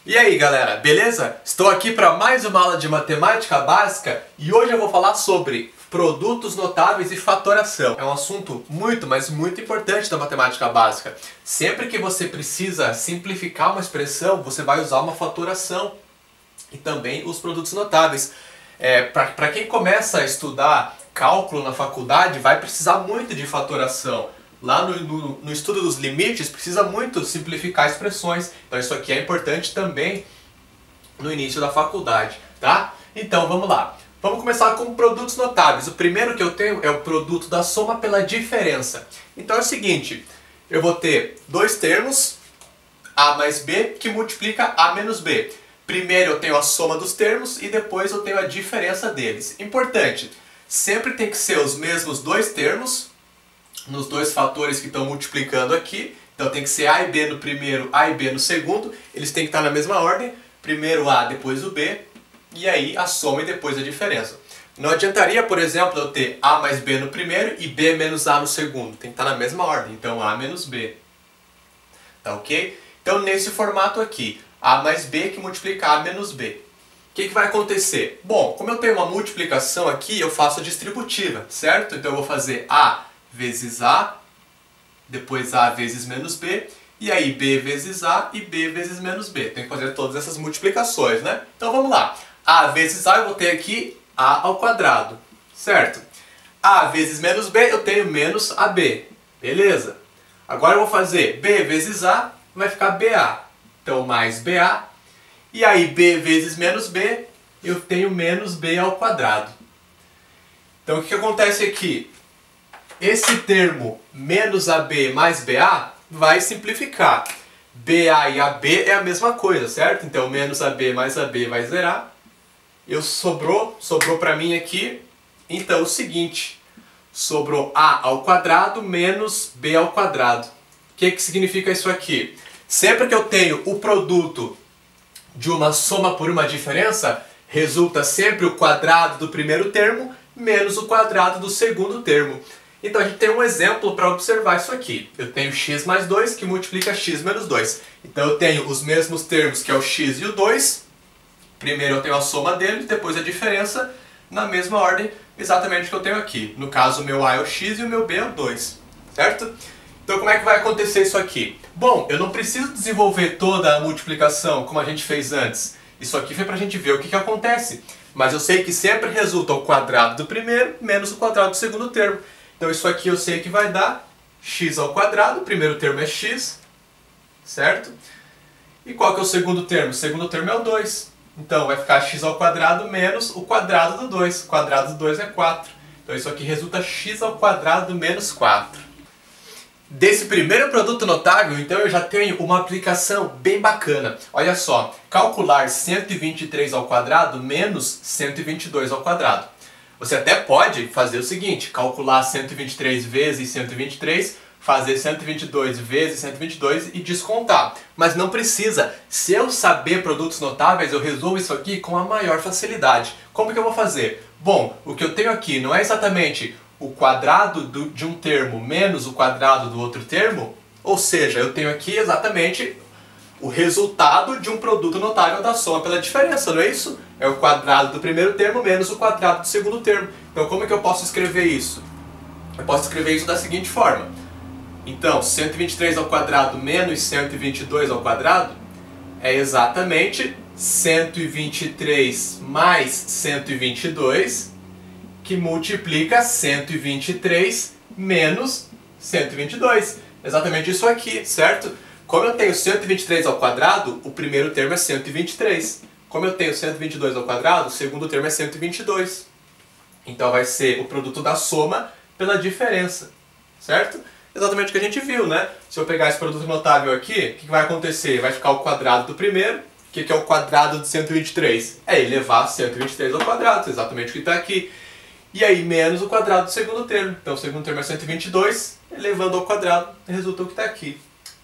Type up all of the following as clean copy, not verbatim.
E aí galera, beleza? Estou aqui para mais uma aula de matemática básica e hoje eu vou falar sobre produtos notáveis e fatoração. É um assunto muito, mas muito importante da matemática básica. Sempre que você precisa simplificar uma expressão, você vai usar uma fatoração e também os produtos notáveis. Para quem começa a estudar cálculo na faculdade, vai precisar muito de fatoração. Lá no estudo dos limites, precisa muito simplificar expressões. Então isso aqui é importante também no início da faculdade, tá? Então vamos lá. Vamos começar com produtos notáveis. O primeiro que eu tenho é o produto da soma pela diferença. Então é o seguinte, eu vou ter dois termos, A mais B, que multiplica A menos B. Primeiro eu tenho a soma dos termos e depois eu tenho a diferença deles. Importante, sempre tem que ser os mesmos dois termos, nos dois fatores que estão multiplicando aqui. Então tem que ser A e B no primeiro, A e B no segundo. Eles têm que estar na mesma ordem. Primeiro A, depois o B. E aí a soma e depois a diferença. Não adiantaria, por exemplo, eu ter A mais B no primeiro e B menos A no segundo. Tem que estar na mesma ordem. Então A menos B. Tá ok? Então nesse formato aqui, A mais B que multiplica A menos B. O que vai acontecer? Bom, como eu tenho uma multiplicação aqui, eu faço a distributiva, certo? Então eu vou fazer A vezes A, depois A vezes menos B, e aí B vezes A e B vezes menos B. Tem que fazer todas essas multiplicações, né? Então vamos lá. A vezes A eu vou ter aqui A ao quadrado, certo? A vezes menos B eu tenho menos AB, beleza? Agora eu vou fazer B vezes A, vai ficar BA. Então mais BA, e aí B vezes menos B, eu tenho menos B ao quadrado. Então o que acontece aqui? Esse termo menos AB mais BA vai simplificar. BA e AB é a mesma coisa, certo? Então menos AB mais AB vai zerar. Sobrou para mim aqui. Então é o seguinte, sobrou A ao quadrado menos B ao quadrado. O que significa isso aqui? Sempre que eu tenho o produto de uma soma por uma diferença, resulta sempre o quadrado do primeiro termo menos o quadrado do segundo termo. Então a gente tem um exemplo para observar isso aqui. Eu tenho x mais 2 que multiplica x menos 2. Então eu tenho os mesmos termos que é o x e o 2. Primeiro eu tenho a soma deles, depois a diferença, na mesma ordem, exatamente o que eu tenho aqui. No caso o meu a é o x e o meu b é o 2. Certo? Então como é que vai acontecer isso aqui? Bom, eu não preciso desenvolver toda a multiplicação como a gente fez antes. Isso aqui foi para a gente ver o que acontece. Mas eu sei que sempre resulta o quadrado do primeiro menos o quadrado do segundo termo. Então isso aqui eu sei que vai dar x ao quadrado, o primeiro termo é x, certo? E qual que é o segundo termo? O segundo termo é o 2. Então vai ficar x ao quadrado menos o quadrado do 2. O quadrado do 2 é 4. Então isso aqui resulta x ao quadrado menos 4. Desse primeiro produto notável, então eu já tenho uma aplicação bem bacana. Olha só, calcular 123 ao quadrado menos 122 ao quadrado. Você até pode fazer o seguinte, calcular 123 vezes 123, fazer 122 vezes 122 e descontar. Mas não precisa. Se eu saber produtos notáveis, eu resolvo isso aqui com a maior facilidade. Como que eu vou fazer? Bom, o que eu tenho aqui não é exatamente o quadrado de um termo menos o quadrado do outro termo, ou seja, eu tenho aqui exatamente o resultado de um produto notável da soma pela diferença, não é isso? É o quadrado do primeiro termo menos o quadrado do segundo termo. Então como é que eu posso escrever isso? Eu posso escrever isso da seguinte forma. Então, 123 ao quadrado menos 122 ao quadrado é exatamente 123 mais 122, que multiplica 123 menos 122. Exatamente isso aqui, certo? Como eu tenho 123 ao quadrado, o primeiro termo é 123. Como eu tenho 122 ao quadrado, o segundo termo é 122. Então vai ser o produto da soma pela diferença, certo? Exatamente o que a gente viu, né? Se eu pegar esse produto notável aqui, o que vai acontecer? Vai ficar o quadrado do primeiro. O que é o quadrado de 123? É elevar 123 ao quadrado, exatamente o que está aqui. E aí menos o quadrado do segundo termo. Então o segundo termo é 122, elevando ao quadrado, resulta o que está aqui.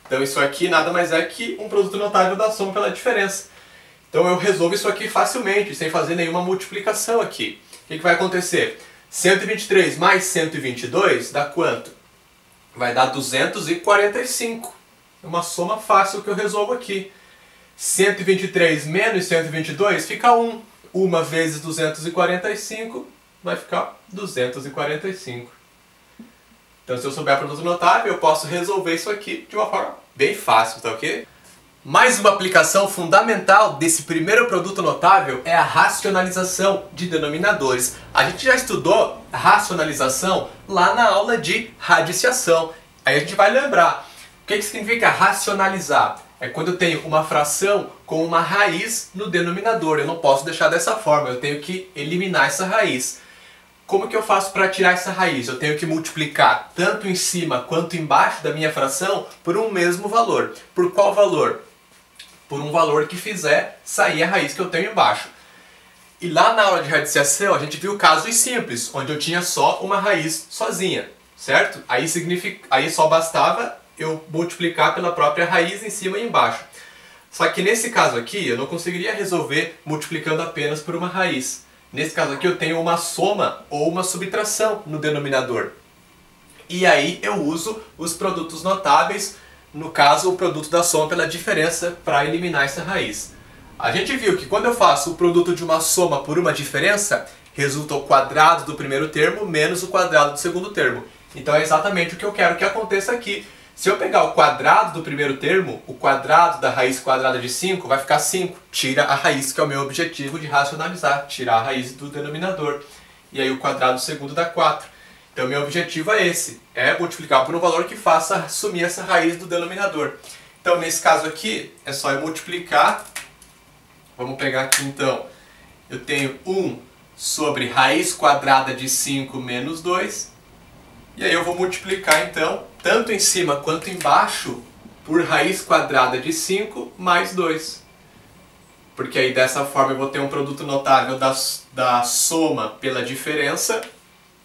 Então isso aqui nada mais é que um produto notável da soma pela diferença. Então eu resolvo isso aqui facilmente, sem fazer nenhuma multiplicação aqui. O que vai acontecer? 123 mais 122 dá quanto? Vai dar 245. É uma soma fácil que eu resolvo aqui. 123 menos 122 fica 1. 1 vezes 245 vai ficar 245. Então, se eu souber produto notável, eu posso resolver isso aqui de uma forma bem fácil, tá ok? Mais uma aplicação fundamental desse primeiro produto notável é a racionalização de denominadores. A gente já estudou racionalização lá na aula de radiciação. Aí a gente vai lembrar. O que significa racionalizar? É quando eu tenho uma fração com uma raiz no denominador. Eu não posso deixar dessa forma, eu tenho que eliminar essa raiz. Como que eu faço para tirar essa raiz? Eu tenho que multiplicar tanto em cima quanto embaixo da minha fração por um mesmo valor. Por qual valor? Por um valor que fizer sair a raiz que eu tenho embaixo. E lá na aula de radiciação a gente viu casos simples, onde eu tinha só uma raiz sozinha, certo? Aí só bastava eu multiplicar pela própria raiz em cima e embaixo. Só que nesse caso aqui eu não conseguiria resolver multiplicando apenas por uma raiz. Nesse caso aqui eu tenho uma soma ou uma subtração no denominador. E aí eu uso os produtos notáveis, no caso o produto da soma pela diferença, para eliminar essa raiz. A gente viu que quando eu faço o produto de uma soma por uma diferença, resulta o quadrado do primeiro termo menos o quadrado do segundo termo. Então é exatamente o que eu quero que aconteça aqui. Se eu pegar o quadrado do primeiro termo, o quadrado da raiz quadrada de 5 vai ficar 5. Tira a raiz, que é o meu objetivo de racionalizar. Tirar a raiz do denominador. E aí o quadrado do segundo dá 4. Então meu objetivo é esse. É multiplicar por um valor que faça sumir essa raiz do denominador. Então nesse caso aqui, é só eu multiplicar. Vamos pegar aqui então. Eu tenho 1 sobre raiz quadrada de 5 menos 2. E aí eu vou multiplicar então, tanto em cima quanto embaixo, por raiz quadrada de 5 mais 2. Porque aí dessa forma eu vou ter um produto notável da soma pela diferença.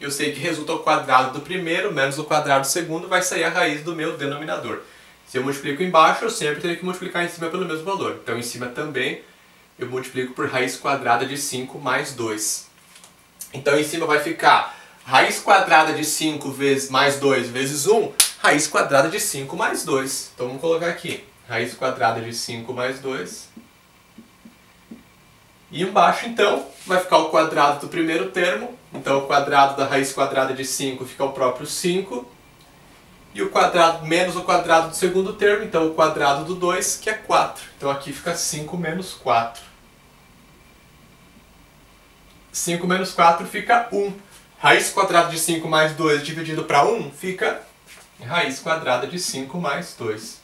Eu sei que resulta o quadrado do primeiro menos o quadrado do segundo, vai sair a raiz do meu denominador. Se eu multiplico embaixo, eu sempre tenho que multiplicar em cima pelo mesmo valor. Então em cima também eu multiplico por raiz quadrada de 5 mais 2. Então em cima vai ficar raiz quadrada de 5 vezes mais 2 vezes 1, raiz quadrada de 5 mais 2. Então vamos colocar aqui, raiz quadrada de 5 mais 2. E embaixo então vai ficar o quadrado do primeiro termo, então o quadrado da raiz quadrada de 5 fica o próprio 5. E o quadrado menos o quadrado do segundo termo, então o quadrado do 2, que é 4. Então aqui fica 5 menos 4. 5 menos 4 fica 1. Raiz quadrada de 5 mais 2 dividido para 1 fica raiz quadrada de 5 mais 2.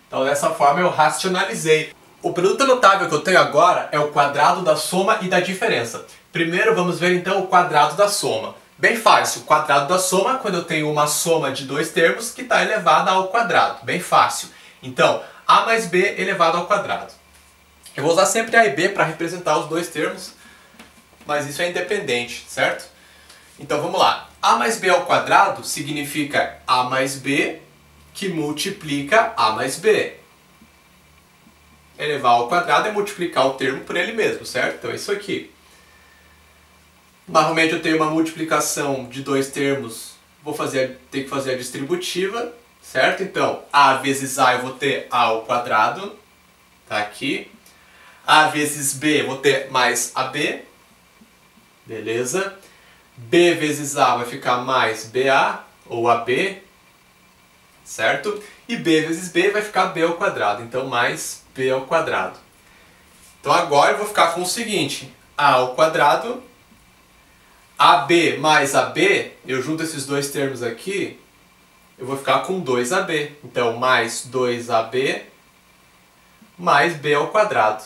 Então dessa forma eu racionalizei. O produto notável que eu tenho agora é o quadrado da soma e da diferença. Primeiro vamos ver então o quadrado da soma. Bem fácil, o quadrado da soma quando eu tenho uma soma de dois termos que está elevada ao quadrado. Bem fácil. Então, a mais b elevado ao quadrado. Eu vou usar sempre a e b para representar os dois termos, mas isso é independente, certo? Então vamos lá. A mais b ao quadrado significa a mais b que multiplica a mais b. Elevar ao quadrado é multiplicar o termo por ele mesmo, certo? Então é isso aqui. Normalmente eu tenho uma multiplicação de dois termos, ter que fazer a distributiva, certo? Então a vezes a eu vou ter a ao quadrado, tá aqui. A vezes b eu vou ter mais ab. Beleza? B vezes A vai ficar mais BA, ou AB, certo? E B vezes B vai ficar B ao quadrado, então mais B ao quadrado. Então agora eu vou ficar com o seguinte, A ao quadrado, AB mais AB, eu junto esses dois termos aqui, eu vou ficar com 2AB. Então mais 2AB mais B ao quadrado.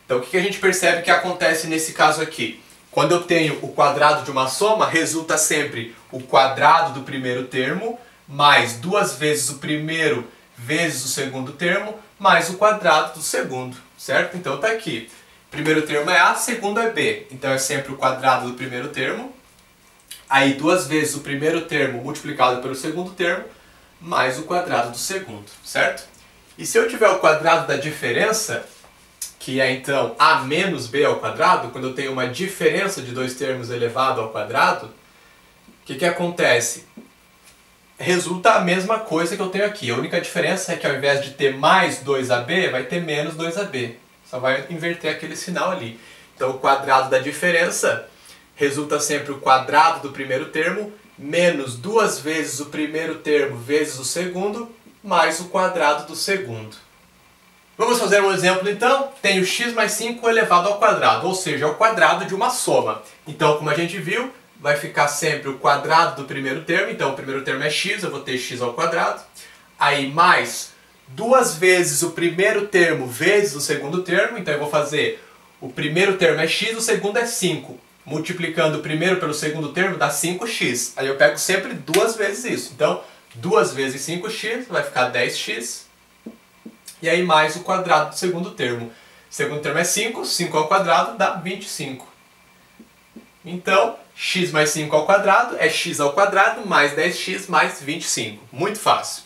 Então o que a gente percebe que acontece nesse caso aqui? Quando eu tenho o quadrado de uma soma, resulta sempre o quadrado do primeiro termo, mais 2 vezes o primeiro vezes o segundo termo, mais o quadrado do segundo, certo? Então está aqui. Primeiro termo é A, segundo é B. Então é sempre o quadrado do primeiro termo. Aí 2 vezes o primeiro termo multiplicado pelo segundo termo, mais o quadrado do segundo, certo? E se eu tiver o quadrado da diferença, que é então a menos b ao quadrado, quando eu tenho uma diferença de dois termos elevado ao quadrado, o que acontece? resulta a mesma coisa que eu tenho aqui. A única diferença é que ao invés de ter mais 2AB, vai ter menos 2AB. Só vai inverter aquele sinal ali. Então o quadrado da diferença resulta sempre o quadrado do primeiro termo menos 2 vezes o primeiro termo vezes o segundo, mais o quadrado do segundo. Vamos fazer um exemplo então? Tenho x mais 5 elevado ao quadrado, ou seja, ao quadrado de uma soma. Então, como a gente viu, vai ficar sempre o quadrado do primeiro termo. Então, o primeiro termo é x, eu vou ter x ao quadrado. Aí, mais 2 vezes o primeiro termo vezes o segundo termo. Então, eu vou fazer o primeiro termo é x, o segundo é 5. Multiplicando o primeiro pelo segundo termo dá 5x. Aí eu pego sempre 2 vezes isso. Então, 2 vezes 5x vai ficar 10x. E aí mais o quadrado do segundo termo. O segundo termo é 5, 5 ao quadrado dá 25. Então, x mais 5 ao quadrado é x ao quadrado mais 10x mais 25. Muito fácil.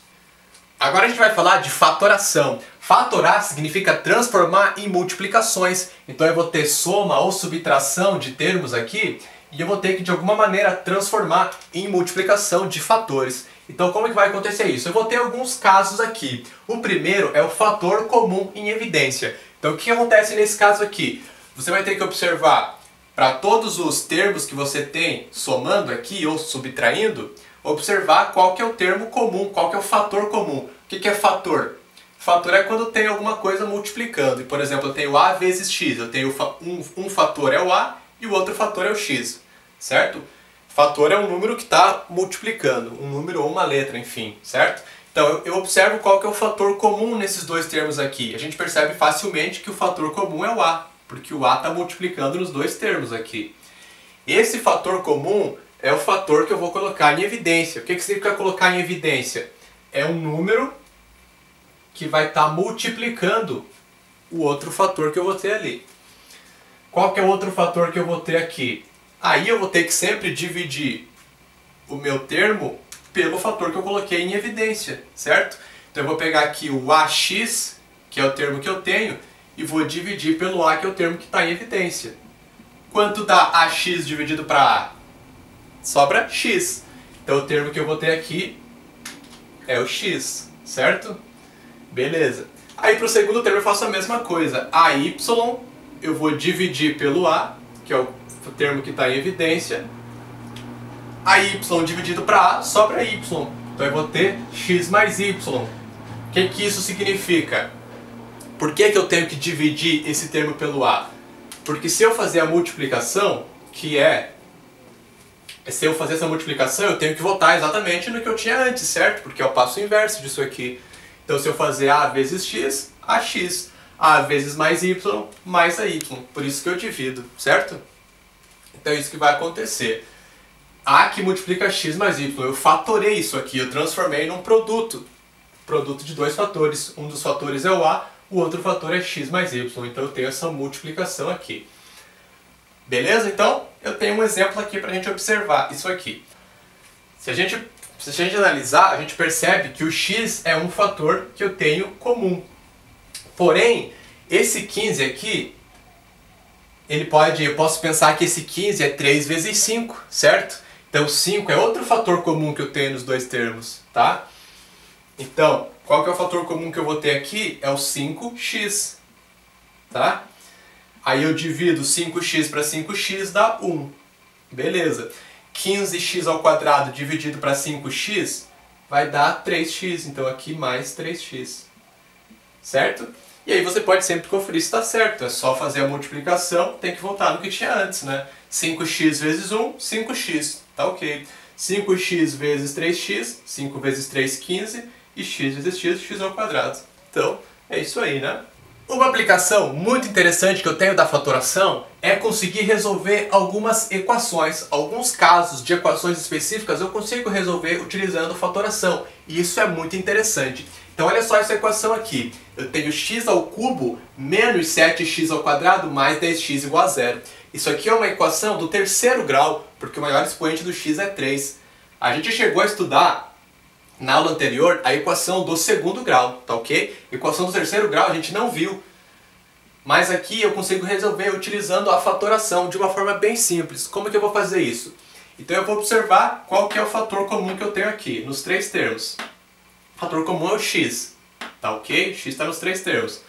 Agora a gente vai falar de fatoração. Fatorar significa transformar em multiplicações. Então eu vou ter soma ou subtração de termos aqui e eu vou ter que de alguma maneira transformar em multiplicação de fatores. Então como é que vai acontecer isso? Eu vou ter alguns casos aqui. O primeiro é o fator comum em evidência. Então o que acontece nesse caso aqui? Você vai ter que observar para todos os termos que você tem somando aqui ou subtraindo, observar qual que é o termo comum, qual que é o fator comum. O que é fator? Fator é quando tem alguma coisa multiplicando. E, por exemplo, eu tenho A vezes X. Eu tenho um fator é o A e o outro fator é o X. Certo? Fator é um número que está multiplicando. Um número ou uma letra, enfim. Certo? Então, eu observo qual que é o fator comum nesses dois termos aqui. A gente percebe facilmente que o fator comum é o A. Porque o A está multiplicando nos dois termos aqui. Esse fator comum é o fator que eu vou colocar em evidência. O que significa colocar em evidência? É um número que vai estar multiplicando o outro fator que eu vou ter ali. Qual que é o outro fator que eu vou ter aqui? Aí eu vou ter que sempre dividir o meu termo pelo fator que eu coloquei em evidência, certo? Então eu vou pegar aqui o AX, que é o termo que eu tenho, e vou dividir pelo A, que é o termo que está em evidência. Quanto dá AX dividido para A? Sobra X. Então o termo que eu vou ter aqui é o X, certo? Beleza. Aí para o segundo termo eu faço a mesma coisa. AY eu vou dividir pelo A, que é o termo que está em evidência. AY dividido para A sobra Y. Então eu vou ter X mais Y. O que isso significa? Por que eu tenho que dividir esse termo pelo A? Porque se eu fazer a multiplicação, se eu fazer essa multiplicação, eu tenho que voltar exatamente no que eu tinha antes, certo? Porque é o passo inverso disso aqui. Então se eu fazer A vezes X, AX. A vezes mais Y, mais AY. Por isso que eu divido, certo? Então é isso que vai acontecer. A que multiplica X mais Y. Eu fatorei isso aqui, eu transformei num produto. Produto de dois fatores. Um dos fatores é o A, o outro fator é X mais Y. Então eu tenho essa multiplicação aqui. Beleza? Então eu tenho um exemplo aqui para a gente observar isso aqui. Se a gente analisar, a gente percebe que o X é um fator que eu tenho comum. Porém, esse 15 aqui, eu posso pensar que esse 15 é 3 vezes 5, certo? Então 5 é outro fator comum que eu tenho nos dois termos, tá? Então, qual que é o fator comum que eu vou ter aqui? É o 5x, tá? Aí eu divido 5x para 5x dá 1. Beleza. 15x ao quadrado dividido para 5x vai dar 3x, então aqui mais 3x. Certo? E aí você pode sempre conferir se está certo. É só fazer a multiplicação, tem que voltar no que tinha antes, né? 5x vezes 1, 5x. Tá ok. 5x vezes 3x, 5 vezes 3, 15. E x vezes x, x ao quadrado. Então, é isso aí, né? Uma aplicação muito interessante que eu tenho da fatoração é conseguir resolver algumas equações. Alguns casos de equações específicas eu consigo resolver utilizando fatoração. E isso é muito interessante. Então olha só essa equação aqui. Eu tenho x ao cubo menos 7x ao quadrado mais 10x igual a 0. Isso aqui é uma equação do terceiro grau, porque o maior expoente do x é 3. A gente chegou a estudar na aula anterior a equação do segundo grau, tá ok? Equação do terceiro grau a gente não viu. Mas aqui eu consigo resolver utilizando a fatoração de uma forma bem simples. Como que eu vou fazer isso? Então eu vou observar qual que é o fator comum que eu tenho aqui, nos três termos. O fator comum é o x, tá ok? X está nos três termos.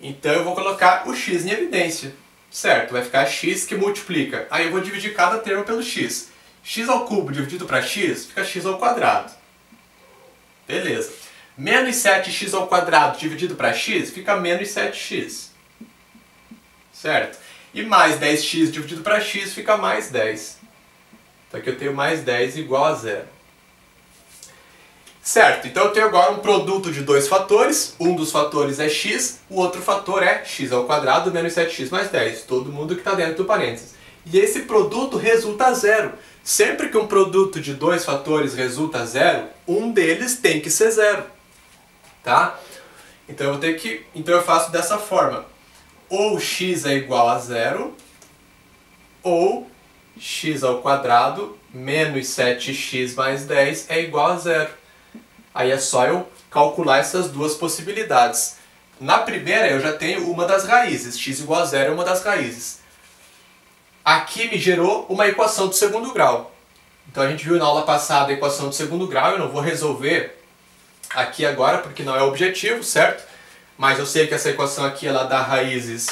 Então eu vou colocar o x em evidência, certo? Vai ficar x que multiplica. Aí eu vou dividir cada termo pelo x. X ao cubo dividido para x fica x ao quadrado. Beleza. Menos 7x ao quadrado dividido para x fica menos 7x. Certo? E mais 10x dividido para x fica mais 10. Então aqui eu tenho mais 10 igual a zero. Certo, então eu tenho agora um produto de dois fatores. Um dos fatores é x, o outro fator é x ao quadrado menos 7x mais 10. Todo mundo que está dentro do parênteses. E esse produto resulta zero. Sempre que um produto de dois fatores resulta zero, um deles tem que ser zero. Tá? Então eu faço dessa forma. Ou x é igual a zero, ou x ao quadrado menos 7x mais 10 é igual a zero. Aí é só eu calcular essas duas possibilidades. Na primeira eu já tenho uma das raízes, x igual a zero é uma das raízes. Aqui me gerou uma equação do segundo grau. Então a gente viu na aula passada a equação do segundo grau, eu não vou resolver aqui agora porque não é o objetivo, certo? Mas eu sei que essa equação aqui ela dá raízes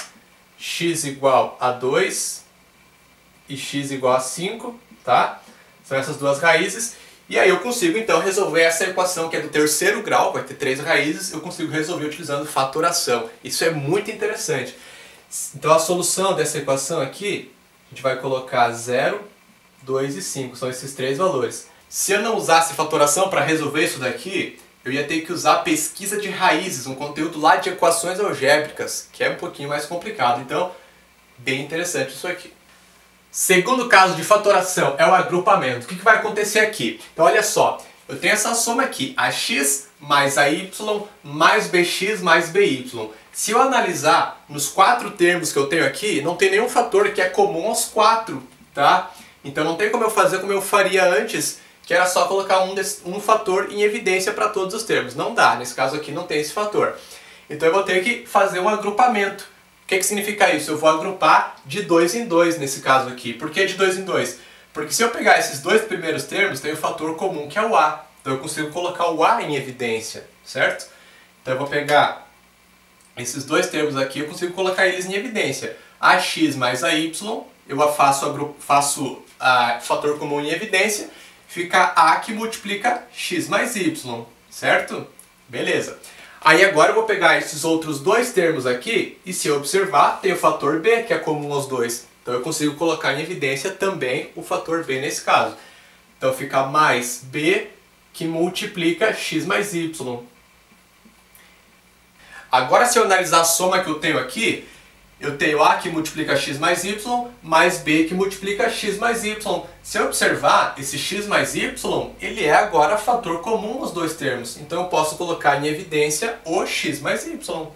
x igual a 2 e x igual a 5, tá? São essas duas raízes. E aí eu consigo então resolver essa equação que é do terceiro grau, vai ter três raízes, eu consigo resolver utilizando fatoração. Isso é muito interessante. Então a solução dessa equação aqui, a gente vai colocar 0, 2 e 5, são esses três valores. Se eu não usasse fatoração para resolver isso daqui, eu ia ter que usar pesquisa de raízes, um conteúdo lá de equações algébricas, que é um pouquinho mais complicado. Então, bem interessante isso aqui. Segundo caso de fatoração é o agrupamento. O que vai acontecer aqui? Então olha só, eu tenho essa soma aqui, ax mais ay mais bx mais by. Se eu analisar nos quatro termos que eu tenho aqui, não tem nenhum fator que é comum aos quatro, tá? Então não tem como eu fazer como eu faria antes, que era só colocar um fator em evidência para todos os termos. Não dá, nesse caso aqui não tem esse fator. Então eu vou ter que fazer um agrupamento. O que significa isso? Eu vou agrupar de 2 em 2 nesse caso aqui. Por que de 2 em 2? Porque se eu pegar esses dois primeiros termos, tem o fator comum que é o a. Então eu consigo colocar o a em evidência, certo? Então eu vou pegar esses dois termos aqui, eu consigo colocar eles em evidência. Ax mais ay, eu faço a fator comum em evidência, fica a que multiplica x mais y, certo? Beleza. Aí agora eu vou pegar esses outros dois termos aqui e se eu observar, tem o fator b que é comum aos dois. Então eu consigo colocar em evidência também o fator b nesse caso. Então fica mais b que multiplica x mais y. Agora se eu analisar a soma que eu tenho aqui, eu tenho a que multiplica x mais y, mais b que multiplica x mais y. Se eu observar, esse x mais y, ele é agora fator comum aos dois termos. Então eu posso colocar em evidência o x mais y,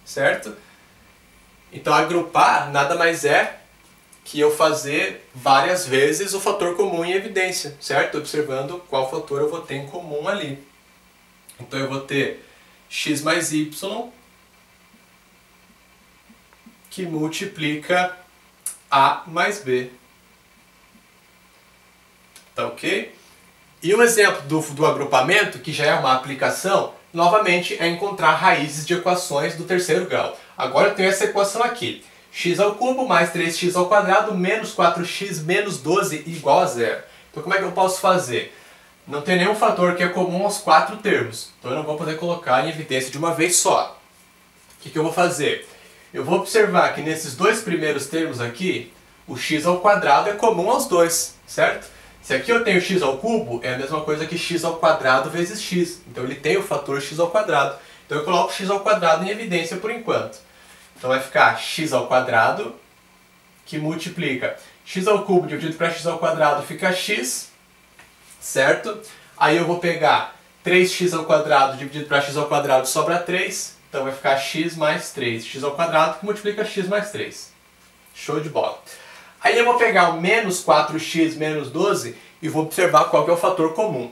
certo? Então agrupar nada mais é que eu fazer várias vezes o fator comum em evidência, certo? Observando qual fator eu vou ter em comum ali. Então eu vou ter x mais y que multiplica a mais b. Tá ok? E um exemplo do agrupamento, que já é uma aplicação, novamente é encontrar raízes de equações do terceiro grau. Agora eu tenho essa equação aqui. X ao cubo mais 3x ao quadrado menos 4x menos 12 igual a zero. Então como é que eu posso fazer? Não tem nenhum fator que é comum aos quatro termos. Então eu não vou poder colocar em evidência de uma vez só. O que eu vou fazer? Eu vou observar que nesses dois primeiros termos aqui, o x ao quadrado é comum aos dois, certo? Se aqui eu tenho x ao cubo, é a mesma coisa que x ao quadrado vezes x. Então ele tem o fator x ao quadrado. Então eu coloco x ao quadrado em evidência por enquanto. Então vai ficar x ao quadrado, que multiplica x ao cubo dividido para x ao quadrado fica x, certo? Aí eu vou pegar 3x ao quadrado dividido para x ao quadrado sobra 3. Então vai ficar x mais 3, x ao quadrado que multiplica x mais 3. Show de bola. Aí eu vou pegar o menos 4x menos 12 e vou observar qual que é o fator comum.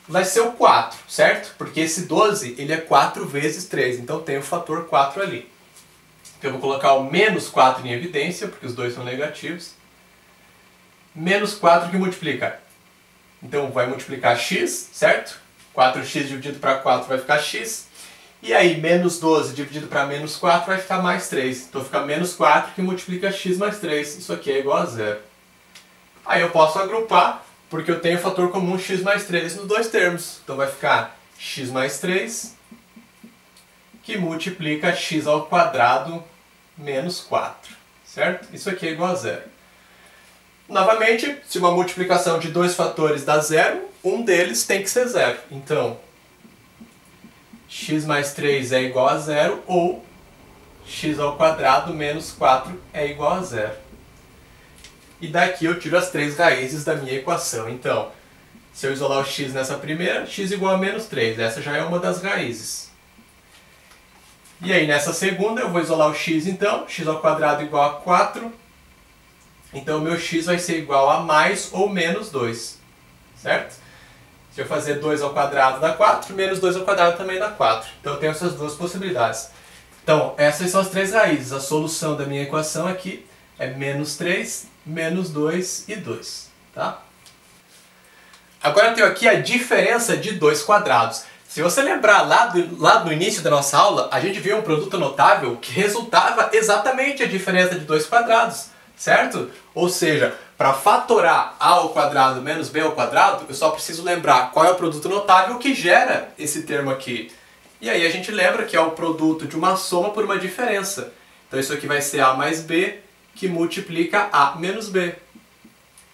Vai ser o 4, certo? Porque esse 12 ele é 4 vezes 3, então tem o fator 4 ali. Então eu vou colocar o menos 4 em evidência, porque os dois são negativos. menos 4 que multiplica. Então vai multiplicar x, certo? 4x dividido para 4 vai ficar x. E aí, menos 12 dividido para menos 4 vai ficar mais 3. Então fica menos 4 que multiplica x mais 3. Isso aqui é igual a zero. Aí eu posso agrupar, porque eu tenho o fator comum x mais 3 nos dois termos. Então vai ficar x mais 3 que multiplica x ao quadrado menos 4. Certo? Isso aqui é igual a zero. Novamente, se uma multiplicação de dois fatores dá zero, um deles tem que ser zero. Então, x mais 3 é igual a zero ou x ao quadrado menos 4 é igual a zero. E daqui eu tiro as três raízes da minha equação. Então, se eu isolar o x nessa primeira, x igual a menos 3. Essa já é uma das raízes. E aí nessa segunda eu vou isolar o x então, x ao quadrado igual a 4. Então o meu x vai ser igual a mais ou menos 2, certo? Se eu fazer 2 ao quadrado dá 4, menos 2 ao quadrado também dá 4. Então eu tenho essas duas possibilidades. Então essas são as três raízes. A solução da minha equação aqui é menos 3, menos 2 e 2, tá? Agora eu tenho aqui a diferença de dois quadrados. Se você lembrar lá no início da nossa aula, a gente viu um produto notável que resultava exatamente a diferença de dois quadrados, certo? Ou seja, para fatorar a ao quadrado menos b ao quadrado, eu só preciso lembrar qual é o produto notável que gera esse termo aqui. E aí a gente lembra que é o produto de uma soma por uma diferença. Então isso aqui vai ser a mais b que multiplica a menos b.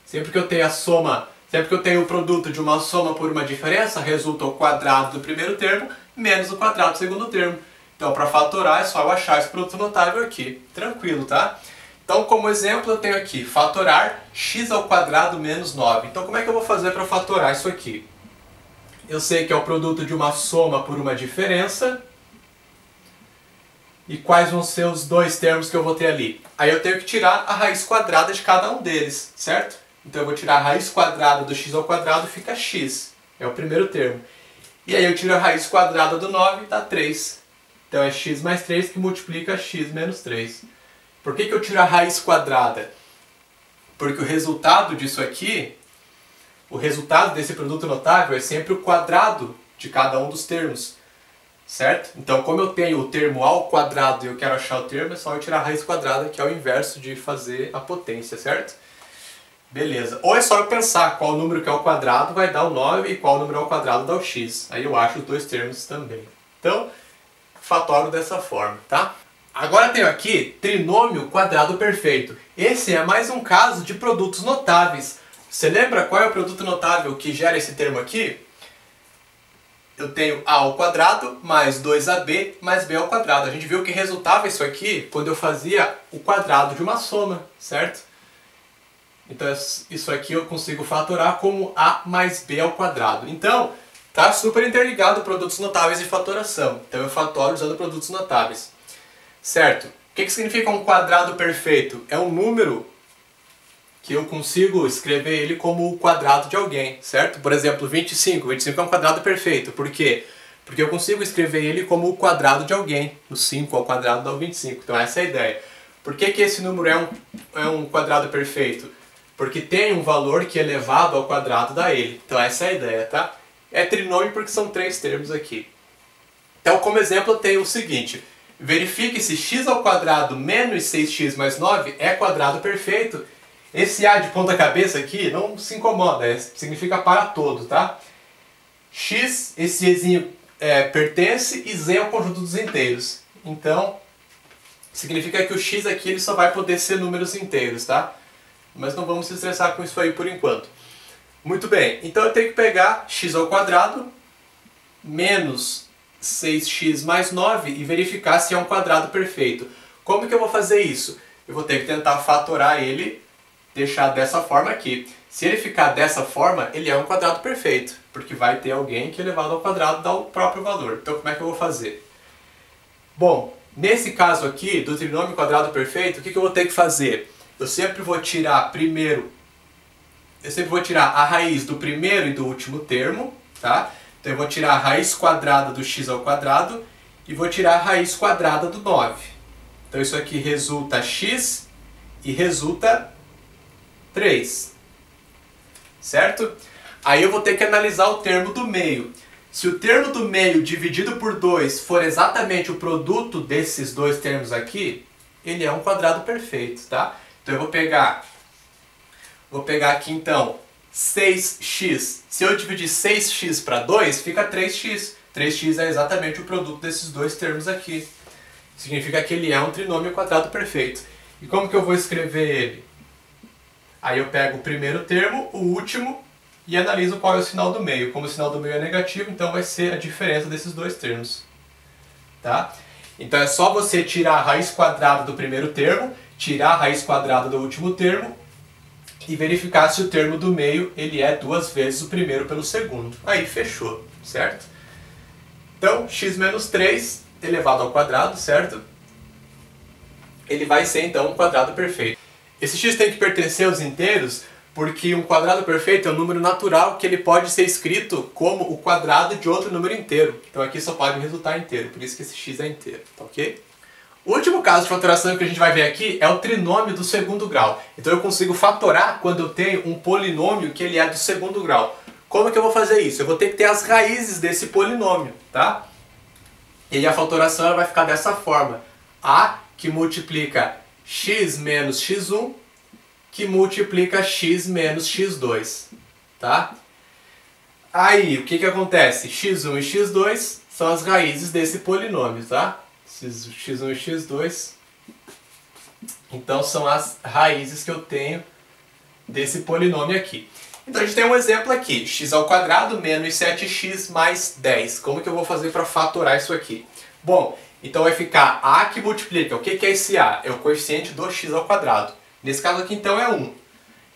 Sempre que eu tenho a soma, sempre que eu tenho o produto de uma soma por uma diferença, resulta o quadrado do primeiro termo menos o quadrado do segundo termo. Então para fatorar é só eu achar esse produto notável aqui. Tranquilo, tá? Então, como exemplo, eu tenho aqui fatorar x ao quadrado menos 9. Então, como é que eu vou fazer para fatorar isso aqui? Eu sei que é o produto de uma soma por uma diferença. E quais vão ser os dois termos que eu vou ter ali? Aí eu tenho que tirar a raiz quadrada de cada um deles, certo? Então, eu vou tirar a raiz quadrada do x ao quadrado, fica x. É o primeiro termo. E aí eu tiro a raiz quadrada do 9, dá 3. Então, é x mais 3 que multiplica x menos 3. Por que eu tiro a raiz quadrada? Porque o resultado disso aqui, o resultado desse produto notável é sempre o quadrado de cada um dos termos, certo? Então, como eu tenho o termo ao quadrado e eu quero achar o termo, é só eu tirar a raiz quadrada, que é o inverso de fazer a potência, certo? Beleza. Ou é só eu pensar qual número que é ao quadrado vai dar o 9 e qual número ao quadrado dá o x. Aí eu acho os dois termos também. Então, fatório dessa forma, tá? Agora tenho aqui trinômio quadrado perfeito. Esse é mais um caso de produtos notáveis. Você lembra qual é o produto notável que gera esse termo aqui? Eu tenho a ao quadrado mais 2ab mais b ao quadrado. A gente viu que resultava isso aqui quando eu fazia o quadrado de uma soma, certo? Então isso aqui eu consigo fatorar como a mais b ao quadrado. Então, tá super interligado produtos notáveis e fatoração. Então eu fatoro usando produtos notáveis. Certo? O que significa um quadrado perfeito? É um número que eu consigo escrever ele como o quadrado de alguém, certo? Por exemplo, 25. 25 é um quadrado perfeito. Por quê? Porque eu consigo escrever ele como o quadrado de alguém. O 5 ao quadrado dá o 25. Então essa é a ideia. Por que esse número é um quadrado perfeito? Porque tem um valor que elevado ao quadrado dá ele. Então essa é a ideia, tá? É trinômio porque são três termos aqui. Então, como exemplo, eu tenho o seguinte. Verifique se x ao quadrado menos 6x mais 9 é quadrado perfeito. Esse a de ponta cabeça aqui não se incomoda, significa para todo, tá? X, esse ezinho pertence e z é o conjunto dos inteiros. Então, significa que o x aqui ele só vai poder ser números inteiros, tá? Mas não vamos se estressar com isso aí por enquanto. Muito bem, então eu tenho que pegar x ao quadrado menos 6x mais 9 e verificar se é um quadrado perfeito. Como que eu vou fazer isso? Eu vou ter que tentar fatorar ele, deixar dessa forma aqui. Se ele ficar dessa forma, ele é um quadrado perfeito, porque vai ter alguém que elevado ao quadrado dá o próprio valor. Então como é que eu vou fazer? Bom, nesse caso aqui, do trinômio quadrado perfeito, o que eu vou ter que fazer? Eu sempre vou tirar a raiz do primeiro e do último termo, tá? Então eu vou tirar a raiz quadrada do x ao quadrado e vou tirar a raiz quadrada do 9. Então isso aqui resulta x e resulta 3. certo? Aí eu vou ter que analisar o termo do meio. Se o termo do meio dividido por 2 for exatamente o produto desses dois termos aqui, ele é um quadrado perfeito, tá? Então eu vou pegar aqui então 6x. Se eu dividir 6x para 2, fica 3x. 3x é exatamente o produto desses dois termos aqui. Significa que ele é um trinômio quadrado perfeito. E como que eu vou escrever ele? Aí eu pego o primeiro termo, o último, e analiso qual é o sinal do meio. Como o sinal do meio é negativo, então vai ser a diferença desses dois termos. Tá? Então é só você tirar a raiz quadrada do primeiro termo, tirar a raiz quadrada do último termo e verificar se o termo do meio ele é 2 vezes o primeiro pelo segundo. Aí fechou, certo? Então x menos 3 elevado ao quadrado, certo? Ele vai ser então um quadrado perfeito. Esse x tem que pertencer aos inteiros porque um quadrado perfeito é um número natural que ele pode ser escrito como o quadrado de outro número inteiro. Então aqui só pode resultar inteiro, por isso que esse x é inteiro, tá ok? O último caso de fatoração que a gente vai ver aqui é o trinômio do segundo grau. Então eu consigo fatorar quando eu tenho um polinômio que ele é do segundo grau. Como é que eu vou fazer isso? Eu vou ter que ter as raízes desse polinômio, tá? E aí a fatoração ela vai ficar dessa forma. A que multiplica x menos x1 que multiplica x menos x2, tá? Aí, o que que acontece? x1 e x2 são as raízes desse polinômio, tá? x1 e x2, então são as raízes que eu tenho desse polinômio aqui. Então a gente tem um exemplo aqui, x ao quadrado menos 7x mais 10. Como que eu vou fazer para fatorar isso aqui? Bom, então vai ficar a que multiplica, o que que é esse a? É o coeficiente do x ao quadrado. Nesse caso aqui então é 1.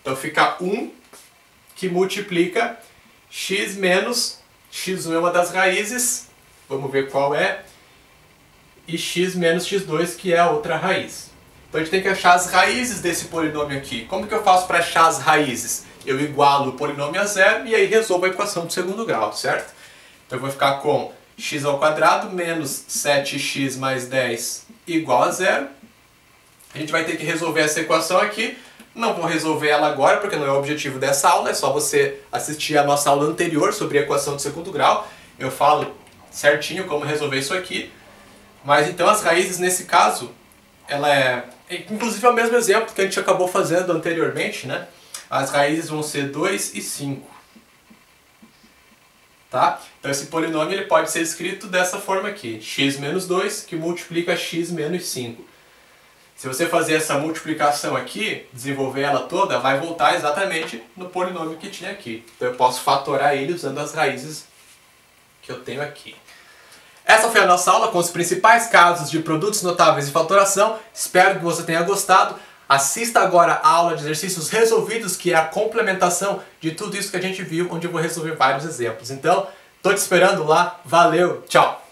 Então fica 1 que multiplica x menos x1 é uma das raízes, vamos ver qual é, e x menos x2 que é a outra raiz. Então a gente tem que achar as raízes desse polinômio aqui. Como que eu faço para achar as raízes? Eu igualo o polinômio a zero e aí resolvo a equação do segundo grau, certo? Então eu vou ficar com x ao quadrado menos 7x mais 10 igual a zero. A gente vai ter que resolver essa equação aqui. Não vou resolver ela agora, porque não é o objetivo dessa aula. É só você assistir a nossa aula anterior sobre a equação do segundo grau. Eu falo certinho como resolver isso aqui. Mas então as raízes nesse caso, ela é... Inclusive é o mesmo exemplo que a gente acabou fazendo anteriormente, né? As raízes vão ser 2 e 5. Tá? Então esse polinômio ele pode ser escrito dessa forma aqui. X menos 2 que multiplica x menos 5. Se você fazer essa multiplicação aqui, desenvolver ela toda, vai voltar exatamente no polinômio que tinha aqui. Então eu posso fatorar ele usando as raízes que eu tenho aqui. Essa foi a nossa aula com os principais casos de produtos notáveis e fatoração. Espero que você tenha gostado. Assista agora a aula de exercícios resolvidos, que é a complementação de tudo isso que a gente viu, onde eu vou resolver vários exemplos. Então, estou te esperando lá. Valeu, tchau!